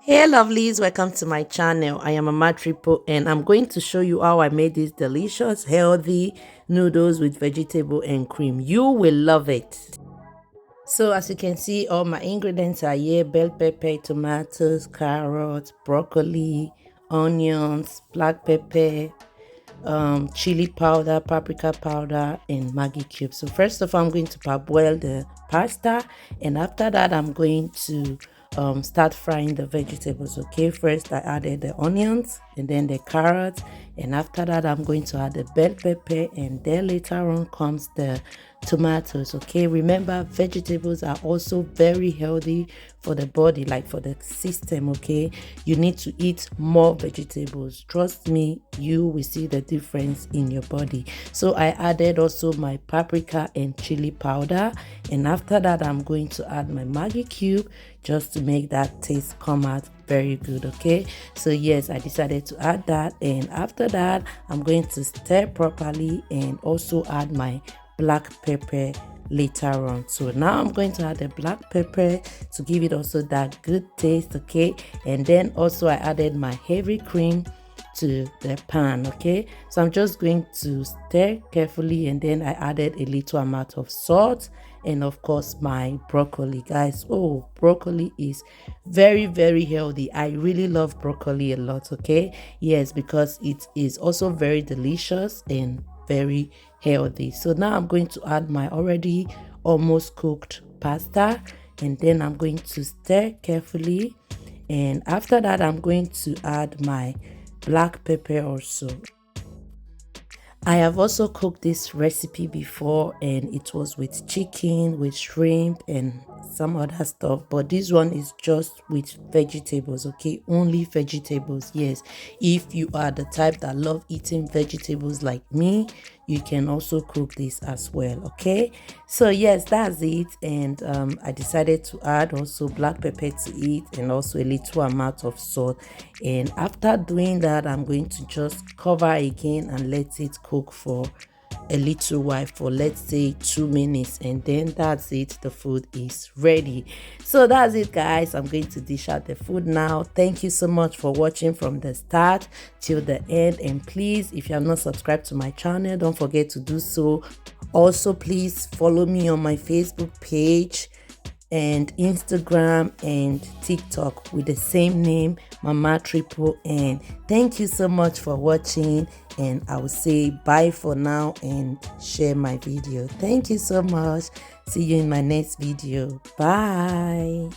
Hey lovelies, welcome to my channel. I am Mama Triple and I'm going to show you how I made this delicious healthy noodles with vegetable and cream. You will love it. So as you can see, all my ingredients are here: bell pepper, tomatoes, carrots, broccoli, onions, black pepper, chili powder, paprika powder, and Maggi cubes. So first of all, I'm going to parboil the pasta, and after that I'm going to start frying the vegetables. Okay, first I added the onions and then the carrots, and after that I'm going to add the bell pepper, and then later on comes the tomatoes. Okay, remember vegetables are also very healthy for the body, like for the system. Okay, you need to eat more vegetables. Trust me, you will see the difference in your body. So I added also my paprika and chili powder, and after that I'm going to add my Maggi cube just to make that taste come out very good. Okay, so yes, I decided to add that, and after that I'm going to stir properly and also add my black pepper later on. So now I'm going to add the black pepper to give it also that good taste. Okay, and then also I added my heavy cream to the pan. Okay, so I'm just going to stir carefully, and then I added a little amount of salt and of course my broccoli. Guys, oh, broccoli is very healthy. I really love broccoli a lot. Okay, yes, because it is also very delicious and very healthy. So now I'm going to add my already almost cooked pasta, and then I'm going to stir carefully, and after that I'm going to add my black pepper also. I have also cooked this recipe before, and it was with chicken, with shrimp, and some other stuff, but this one is just with vegetables. Okay, only vegetables. Yes, if you are the type that love eating vegetables like me, you can also cook this as well. Okay, so yes, that's it. And I decided to add also black pepper to it, and also a little amount of salt. And after doing that, I'm going to just cover again and let it cook for a little while, for let's say 2 minutes, and then that's it. The food is ready. So that's it, guys. I'm going to dish out the food now. Thank you so much for watching from the start till the end, and please, if you are not subscribed to my channel, don't forget to do so. Also, please follow me on my Facebook page and Instagram and TikTok with the same name, Mama Triple N. Thank you so much for watching, and I will say bye for now and share my video. Thank you so much. See you in my next video. Bye.